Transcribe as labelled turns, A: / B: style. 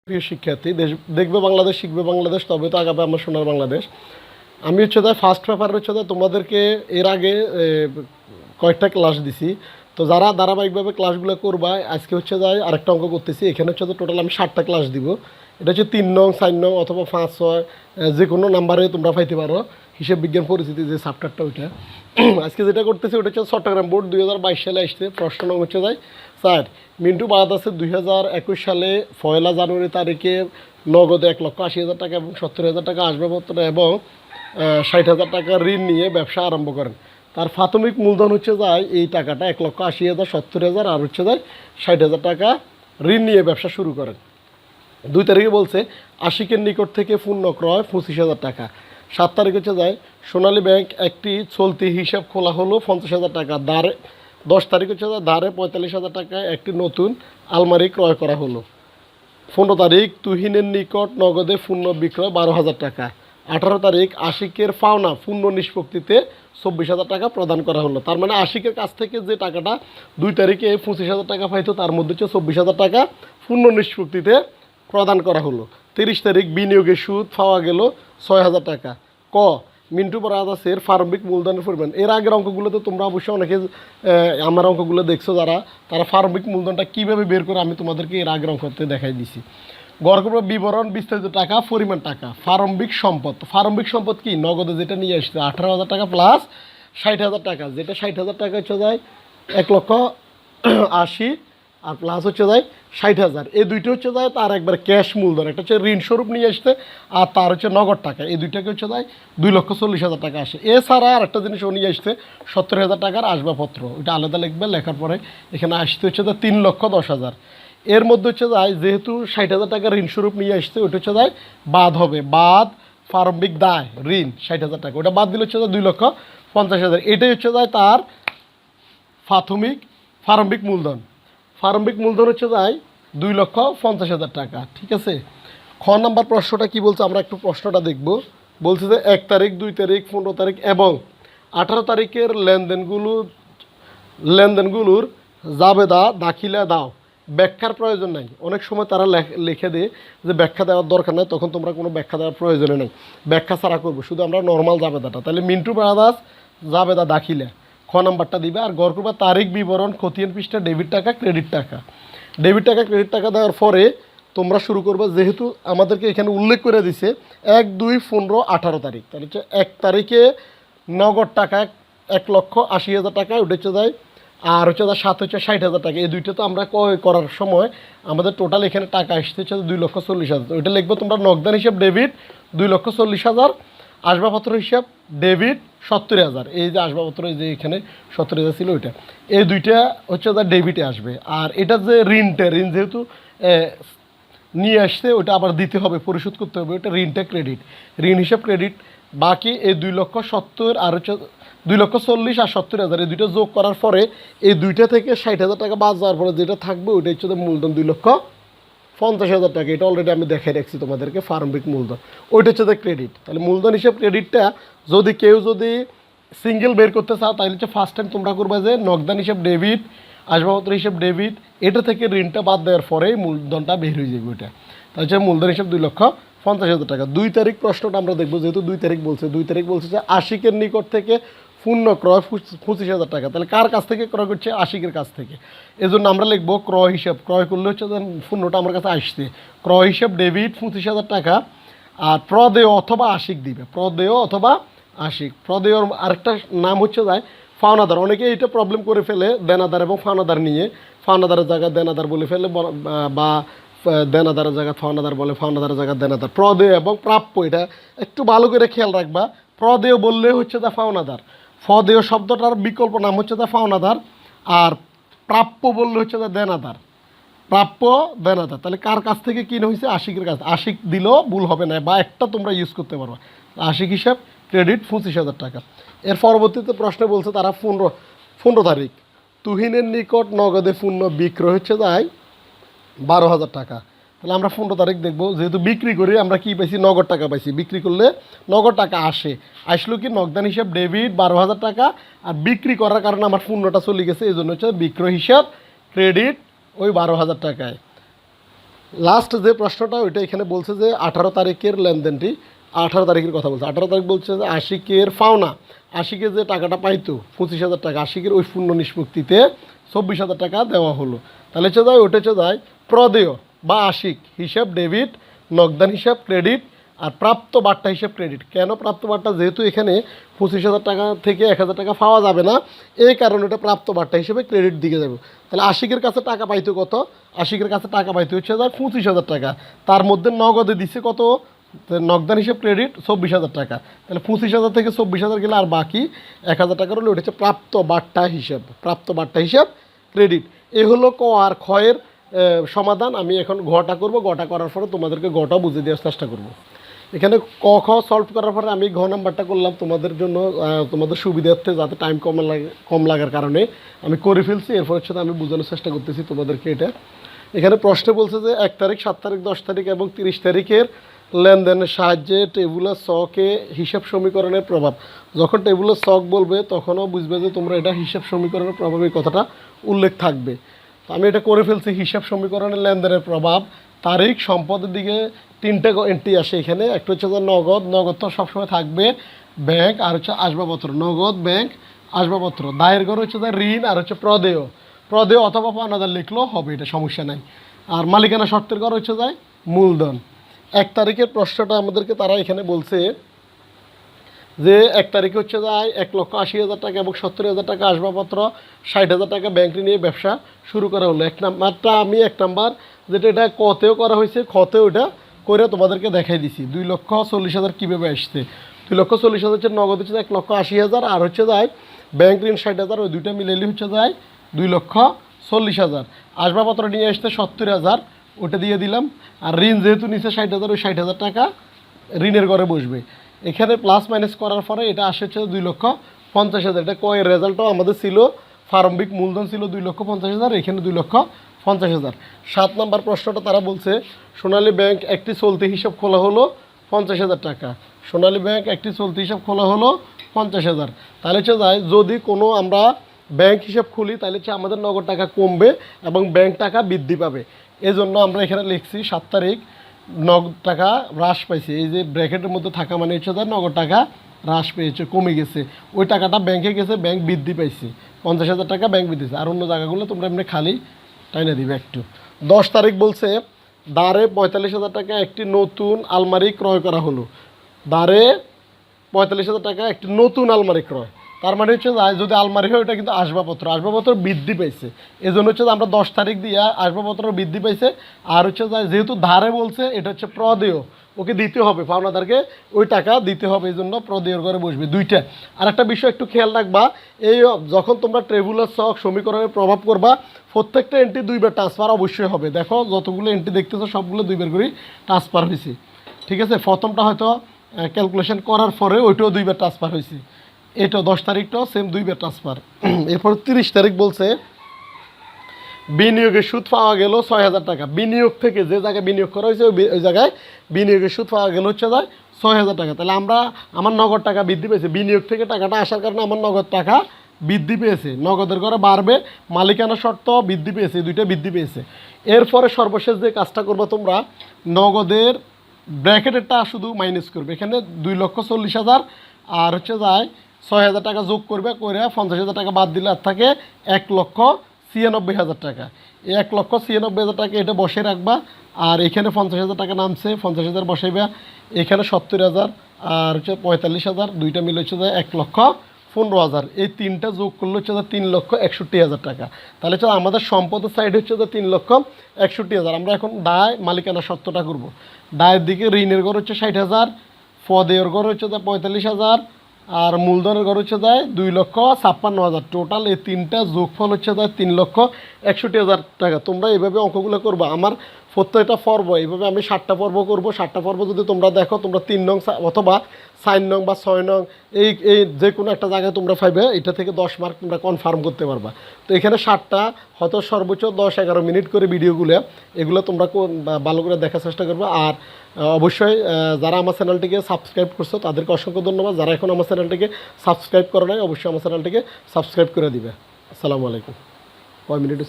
A: প্রিয় শিক্ষার্থী, দেখবে বাংলাদেশ, শিখবে বাংলাদেশ, তবে তো আগাবে আমার সোনার বাংলাদেশ। আমি হচ্ছে তাই ফার্স্ট পেপার হচ্ছে তাই তোমাদেরকে এর আগে কয়েকটা ক্লাস দিছি। তো যারা ধারাবাহিকভাবে ক্লাসগুলো করবা, আজকে হচ্ছে যাই আরেকটা অঙ্ক করতেছি। এখানে হচ্ছে তো টোটাল আমি 7টা ক্লাস দিব। এটা হচ্ছে 3 নং, 4 নং অথবা 5, 6 যে কোনো নাম্বারে তোমরা পাইতে পারো। হিসেব বিজ্ঞান পরিস্থিতি যে চ্যাপ্টারটা ওইটা আজকে যেটা করতেছি ওটা হচ্ছে চট্টগ্রাম বোর্ড 2022 সালে আসছে। প্রশ্ন নং হচ্ছে যাই স্যার, মিন্টু বাদ আছে 2021 সালে 1 জানুয়ারি তারিখে নগদে 1,80,000 টাকা এবং 70,000 টাকা আসবাবপত্র এবং 60,000 টাকা ঋণ নিয়ে ব্যবসা আরম্ভ করেন। তার প্রাথমিক মূলধন হচ্ছে যায় এই টাকাটা 1,80,000, 70,000 আর হচ্ছে যায় 60,000 টাকা ঋণ নিয়ে ব্যবসা শুরু করেন। 2 তারিখে বলছে আশিকের নিকট থেকে পণ্য ক্রয় 25,000 টাকা। 7 তারিখ হচ্ছে যায় সোনালী ব্যাংক একটি চলতি হিসাব খোলা হলো 50,000 টাকা। 10 তারিখ হচ্ছে যায় ধারে 45,000 টাকায় একটি নতুন আলমারি ক্রয় করা হলো। 15 তারিখ তুহিনের নিকট নগদে পণ্য বিক্রয় 12,000 টাকা। 18 তারিখ আশিকের পাওনা পূর্ণ নিষ্পত্তিতে 24,000 টাকা প্রদান করা হলো। তার মানে আশিকের কাছ থেকে যে টাকাটা 2 তারিখে 25,000 টাকা পাইতো, তার মধ্যে হচ্ছে 24,000 টাকা পূর্ণ নিষ্পত্তিতে প্রদান করা হলো। 30 তারিখ বিনিয়োগের সুদ পাওয়া গেল 6,000 টাকা। ক মিন্টু ব্রাদার্সের প্রারম্ভিক মূলধনের পরিমাণ। এর আগের অঙ্কগুলোতে তোমরা অবশ্যই অনেকে আমার অঙ্কগুলো দেখছো, তারা প্রারম্ভিক মূলধনটা কীভাবে বের করে আমি তোমাদেরকে এর আগের অঙ্কতে দেখাই দিছি। গড় বিবরণ, বিস্তারিত টাকা, পরিমাণ টাকা। প্রারম্ভিক সম্পদ, প্রারম্ভিক সম্পদ কি নগদে যেটা নিয়ে আসছে 18,000 টাকা প্লাস 60,000 টাকা, যেটা 60,000 টাকা হচ্ছে যায় 1,80,000 আর প্লাস হচ্ছে যায় 60,000। এই দুইটা হচ্ছে যায় তার একবার ক্যাশ মূলধন, একটা হচ্ছে ঋণ স্বরূপ নিয়ে আসতে আর তার হচ্ছে নগদ টাকা। এই দুইটাকে হচ্ছে যায় 2,40,000 টাকা আসে। এছাড়া আর একটা জিনিস ও নিয়ে আসছে 70,000 টাকার আসবাবপত্র, ওইটা আলাদা লিখবে, লেখার পরে এখানে আসতে হচ্ছে যায় 3,10,000। এর মধ্যে হচ্ছে যায় যেহেতু 60,000 টাকা ঋণ স্বরূপ নিয়ে আসছে, ওইটা হচ্ছে যায় বাদ হবে, বাদ প্রারম্ভিক দায় ঋণ 60,000 টাকা, ওটা বাদ দিলে হচ্ছে যায় 2,50,000। এটাই হচ্ছে যায় তার প্রারম্ভিক মূলধন। প্রারম্ভিক মূলধন হচ্ছে যায় 2,50,000 টাকা। ঠিক আছে, খ নাম্বার প্রশ্নটা কি বলছে আমরা একটু প্রশ্নটা দেখব। বলছে যে 1 তারিখ, 2 তারিখ, 15 তারিখ এবং 18 তারিখের লেনদেনগুলোর জাবেদা দাখিলা দাও। ব্যাখ্যার প্রয়োজন নাই। অনেক সময় তারা লিখে দেয় যে ব্যাখ্যা দেওয়ার দরকার নেই, তখন তোমরা কোনো ব্যাখ্যা দেওয়ার প্রয়োজনে নেই, ব্যাখ্যা ছাড়া করবো, শুধু আমরা নর্মাল জাবেদাটা। তাহলে মিন্টু ব্রাদার্স জাবেদা দাখিলা খ নাম্বারটা দিবে। আর গড় করবা তারিখ বিবরণ, খতিয়ান পৃষ্ঠা, ডেবিট টাকা, ক্রেডিট টাকা। ডেবিট টাকা, ক্রেডিট টাকা দেওয়ার পরে তোমরা শুরু করবে, যেহেতু আমাদেরকে এখানে উল্লেখ করে দিছে 1, 2, 15, 18 তারিখ, তাহলে হচ্ছে 1 তারিখে নগদ টাকা 1,80,000 টাকা ওটা হচ্ছে যায়, আর হচ্ছে 7 হচ্ছে 60,000 টাকা। এই দুইটা তো আমরা ক্রয় করার সময় আমাদের টোটাল এখানে টাকা আসছে হচ্ছে 2,40,000। ওইটা লিখবে তোমরা নগদান হিসাব ডেবিট 2,40,000, আসবাবপত্র হিসাব ডেবিট 70,000। এই যে আসবাবপত্র এই যে এখানে 70,000 ছিল, ওইটা এই দুইটা হচ্ছে তার ডেবিটে আসবে। আর এটা যে ঋণ যেহেতু নিয়ে আসছে, ওইটা আবার দিতে হবে, পরিশোধ করতে হবে, ওইটা ঋণটা ক্রেডিট, ঋণ হিসাব ক্রেডিট। বাকি এই 2,70,000 আর হচ্ছে 2,40,000 আর 70,000, এই দুইটা যোগ করার পরে এই দুইটা থেকে 60,000 টাকা বাদ যাওয়ার পরে যেটা থাকবে ওইটা হচ্ছে মূলধন 2,50,000 টাকা। এটা অলরেডি আমি দেখাই রাখছি তোমাদেরকে, প্রারম্ভিক মূলধন, ওইটা হচ্ছে ক্রেডিট। তাহলে মূলধন হিসাব ক্রেডিটটা যদি কেউ সিঙ্গেল বের করতে চাও, তাহলে হচ্ছে ফার্স্ট টাইম তোমরা করবে যে নগদান হিসাব ডেবিট, আসবাবপত্র হিসাব ডেবিট, এটা থেকে ঋণটা বাদ দেওয়ার পরেই মূলধনটা বের হয়ে যাবে ওইটা। তাহলে হচ্ছে মূলধন হিসাব 2,50,000 টাকা। 2 তারিখ প্রশ্নটা আমরা দেখবো, যেহেতু 2 তারিখ বলছে, 2 তারিখ বলছে যে আশিকের নিকট থেকে পণ্য ক্রয় 25,000 টাকা। তাহলে কার কাছ থেকে ক্রয় করছে? আশিকের কাছ থেকে। এই জন্য আমরা লিখবো ক্রয় হিসাব, ক্রয় করলে হচ্ছে পণ্যটা আমার কাছে আসছে, ক্রয় হিসাব ডেবিট 25,000 টাকা। আর প্রদেয় অথবা আশিক দিবে, প্রদেয় অথবা আশিক। প্রদেয়র আরেকটা নাম হচ্ছে যায় ফাওনাদার। অনেকে এইটা প্রবলেম করে ফেলে দেনাদার এবং ফাওনাদার নিয়ে, ফাওনাদারের জায়গায় দেনাদার বলে ফেলে, বা দেনাদারের জায়গায় ফাওনাদার বলে, ফাওনাদারের জায়গায় দেনাদার। প্রদেয় এবং প্রাপ্য এটা একটু ভালো করে খেয়াল রাখবা। প্রদেয় বললে হচ্ছে তা ফাওনাদার, ফদেয় শব্দটার বিকল্প নাম হচ্ছে তা ফাওনাদার, আর প্রাপ্য বললে হচ্ছে তা দেনাদার, প্রাপ্য দেনাদার। তাহলে কার কাছ থেকে কিনে হয়েছে? আশিকের কাছ। আশিক দিলেও ভুল হবে না, বা একটা তোমরা ইউজ করতে পারবা। আশিক হিসাব ক্রেডিট 25,000 টাকা। এর পরবর্তীতে প্রশ্নে বলছে তারা 15 তারিখ তুহিনের নিকট নগদে পণ্য বিক্রয় হচ্ছে যায় 12,000 টাকা। তাহলে আমরা 15 তারিখ দেখবো, যেহেতু বিক্রি করি আমরা কি পাইছি? নগদ টাকা পাইছি। বিক্রি করলে নগদ টাকা আসলো কি? নগদান হিসাব ডেবিট 12,000 টাকা, আর বিক্রি করার কারণে আমার পণ্যটা চলে গেছে, এই জন্য হচ্ছে বিক্রয় হিসাব ক্রেডিট ওই 12,000 টাকায়। লাস্ট যে প্রশ্নটা ওইটা এখানে বলছে যে 18 তারিখের লেনদেনটি, 18 তারিখের কথা বলছে। 18 তারিখ বলছে যে আশিকের পাওনা, আশিকে যে টাকাটা পাইতো 25,000 টাকা, আশিকের ওই পূর্ণ নিষ্পত্তিতে 24,000 টাকা দেওয়া হলো। তাহলে হচ্ছে যায় ওইটা হচ্ছে যায় প্রদেয় বা আশিক হিসাব ডেবিট, নগদান হিসাব ক্রেডিট, আর প্রাপ্ত বার্তা হিসাব ক্রেডিট। কেন প্রাপ্ত বার্তা? যেহেতু এখানে 25,000 টাকা থেকে 1,000 টাকা পাওয়া যাবে না, এই কারণে এটা প্রাপ্ত বার্তা হিসেবে ক্রেডিট দিকে যাবে। তাহলে আশিকের কাছে টাকা পাইতো কত? আশিকের কাছে টাকা পাইতে হচ্ছে যায় 25,000 টাকা, তার মধ্যে নগদে দিচ্ছে কত? নগদান হিসেব ক্রেডিট 24,000 টাকা। তাহলে 25,000 থেকে 24,000 গেলে আর বাকি 1,000 টাকার হলো ওটা হচ্ছে প্রাপ্ত বার্তা হিসাব, প্রাপ্ত বার্তা হিসাব ক্রেডিট। এ হলো ক আর ক্ষয়ের সমাধান। আমি এখন ঘটা করব, ঘটা করার পরে তোমাদেরকে ঘটা বুঝে দেওয়ার চেষ্টা করব। এখানে ক খ সলভ করার পরে আমি ঘ নাম্বারটা করলাম তোমাদের জন্য, তোমাদের সুবিধার্থে, যাতে টাইম কম লাগার কারণে আমি করে ফেলছি। এরপর হচ্ছে আমি বোঝানোর চেষ্টা করতেছি তোমাদেরকে এটা। এখানে প্রশ্নে বলছে যে 1 তারিখ, 7 তারিখ, 10 তারিখ এবং 30 তারিখের লেনদেনের সাহায্যে টেবুলার ছকে হিসাব সমীকরণের প্রভাব। যখন টেবুলার ছক বলবে তখনও বুঝবে যে তোমরা এটা হিসাব সমীকরণের প্রভাব, এই কথাটা উল্লেখ থাকবে। তো আমি এটা করে ফেলছি। হিসাব সমীকরণের লেনদেনের প্রভাব, তারিখ, সম্পদের দিকে 3টে এন্ট্রি আসে এখানে। একটা হচ্ছে যে নগদ, নগদ তো সবসময় থাকবে, ব্যাংক, আর হচ্ছে আসবাবপত্র। নগদ, ব্যাংক, আসবাবপত্র। দায়ের ঘর হচ্ছে যে ঋণ, আর হচ্ছে প্রদেয়। প্রদেয় অথবা পাওনাদার লিখলেও হবে, এটা সমস্যা নাই। আর মালিকানা শর্তের ঘর হচ্ছে যায় মূলধন। 1 তারিখের প্রশ্নটা আমাদেরকে তারা এখানে বলছে যে 1 তারিখে হচ্ছে যায় 1,80,000 টাকা এবং 70,000 টাকা আসবাবপত্র, 60,000 টাকা ব্যাংক ঋণ নিয়ে ব্যবসা শুরু করা হলো। 1 নাম্বারটা আমি 1 নাম্বার যেটা এটা কতেও করা হয়েছে, খতেও এটা করে তোমাদেরকে দেখাই দিছি। 2,40,000 কীভাবে আসছে। 2,40,000 হচ্ছে নগদ, হচ্ছে 1,80,000, আর হচ্ছে যায় ব্যাংক ঋণ 60,000, ওই দুইটা মিলেলি হচ্ছে যায় 2,40,000। আসবাবপত্র নিয়ে আসতে 70,000, ওটা দিয়ে দিলাম। আর ঋণ যেহেতু নিচে 60,000, ওই 60,000 টাকা ঋণের ঘরে বসবে। এখানে প্লাস মাইনাস করার পরে এটা আসে হচ্ছে 2,50,000। এটা কয়ের রেজাল্টও আমাদের ছিল, প্রারম্ভিক মূলধন ছিল 2,50,000, এখানে 2,50,000। 7 নাম্বার প্রশ্নটা তারা বলছে সোনালী ব্যাংক একটি চলতি হিসাব খোলা হলো 50,000 টাকা। সোনালী ব্যাংক একটি চলতি হিসাব খোলা হলো 50,000। তাহলে হচ্ছে যায় যদি কোনো আমরা ব্যাংক হিসাব খুলি তাহলে হচ্ছে আমাদের নগদ টাকা কমবে এবং ব্যাংক টাকা বৃদ্ধি পাবে। এই জন্য আমরা এখানে লিখছি 7 তারিখ নগদ টাকা হ্রাস পাইছে। এই যে ব্র্যাকেটের মধ্যে থাকা মানে হচ্ছে তার নগদ টাকা হ্রাস পেয়েছে, কমে গেছে। ওই টাকাটা ব্যাংকে গেছে, ব্যাংক বৃদ্ধি পাইছে, 50,000 টাকা ব্যাংক বৃদ্ধিছে। আর অন্য জায়গাগুলো তোমরা এমনি খালি টাইনা দিবে একটু। 10 তারিখ বলছে দাঁড়ে 45,000 টাকা একটি নতুন আলমারি ক্রয় করা হলো। দাঁড়ে 45,000 টাকা একটি নতুন আলমারি ক্রয়, তার মানে হচ্ছে যদি আলমারি হয় ওটা কিন্তু আসবাবপত্র, আসবাবপত্র বৃদ্ধি পাইছে। এই জন্য হচ্ছে আমরা 10 তারিখ দিয়ে আসবাবপত্র বৃদ্ধি পাইছে। আর হচ্ছে যেহেতু ধারে বলছে এটা হচ্ছে প্রদেয়, ওকে দিতে হবে, পাওনাদারকে ওই টাকা দিতে হবে, এই জন্য প্রদেয়ের ঘরে বসবে দুইটা। আর একটা বিষয় একটু খেয়াল রাখবা, এই যখন তোমরা টেবুলার ছক সমীকরণের প্রভাব করবা, প্রত্যেকটা এন্ট্রি 2বার ট্রান্সফার অবশ্যই হবে। দেখো যতগুলো এন্ট্রি দেখতেছো সবগুলো 2বার করেই ট্রান্সফার হয়েছে, ঠিক আছে। প্রথমটা হয়তো ক্যালকুলেশন করার পরে ওইটাও 2বার ট্রান্সফার হয়েছে, এটা 10 তারিখটাও সেম 2বার ট্রান্সফার। এরপর 30 তারিখ বলছে বিনিয়োগের সুদ পাওয়া গেল 6,000 টাকা। বিনিয়োগ থেকে যে জায়গায় বিনিয়োগ করা হয়েছে ওই জায়গায় বিনিয়োগের সুদ পাওয়া গেল হচ্ছে যায় 6,000 টাকা। তাহলে আমার নগদ টাকা বৃদ্ধি পেয়েছে, বিনিয়োগ থেকে টাকাটা আসার কারণে আমার নগদ টাকা বৃদ্ধি পেয়েছে, নগদের ঘরে বাড়বে, মালিকানা শর্ত বৃদ্ধি পেয়েছে, দুইটা বৃদ্ধি পেয়েছে। এরপরে সর্বশেষ যে কাজটা করবে তোমরা, নগদের ব্র্যাকেটেরটা শুধু মাইনাস করবে। এখানে 2,40,000 আর হচ্ছে যায় 6,000 টাকা যোগ করবে, করে 50,000 টাকা বাদ দিলে আর থাকে 1,96,000 টাকা। এই 1,96,000 টাকা এটা বসে রাখবা। আর এখানে 50,000 টাকা নামছে, 50,000 বসাইবা। এখানে 70,000 আর হচ্ছে 45,000, দুইটা মিলে হচ্ছে 1,15,000। এই তিনটা যোগ করলে হচ্ছে 3,61,000 টাকা। তাহলে হচ্ছে আমাদের সম্পদের সাইড হচ্ছে 3,61,000। আমরা এখন দায় মালিকানা সত্ত্বটা করব। দায়ের দিকে ঋণের ঘর হচ্ছে 60,000, পদেয়ের ঘর হচ্ছে 45,000, আর মূলধনের ঘর হচ্ছে 2,56,000। টোটাল এই তিনটা যোগফল হচ্ছে 3,61,000 টাকা। তোমরা এইভাবে অঙ্কগুলো করবা। আমার প্রত্যেকটা পর্ব এইভাবে আমি 7টা পর্ব করব। 7টা পর্ব যদি তোমরা দেখো, তোমরা 3 নং অথবা 4 নং বা 6 নং এই যে কোনো একটা জায়গায় তোমরা পাইবে, এটা থেকে 10 মার্ক তোমরা কনফার্ম করতে পারবা। তো এখানে 7টা হয়তো সর্বোচ্চ 10-11 মিনিট করে ভিডিওগুলো, এগুলো তোমরা ভালো করে দেখার চেষ্টা করবে। আর অবশ্যই যারা আমার চ্যানেলটিকে সাবস্ক্রাইব করছো তাদেরকে অসংখ্য ধন্যবাদ। যারা এখন আমার চ্যানেলটিকে সাবস্ক্রাইব করে নাই, অবশ্যই আমার চ্যানেলটিকে সাবস্ক্রাইব করে দিবে। আসসালামু আলাইকুম। কয় মিনিট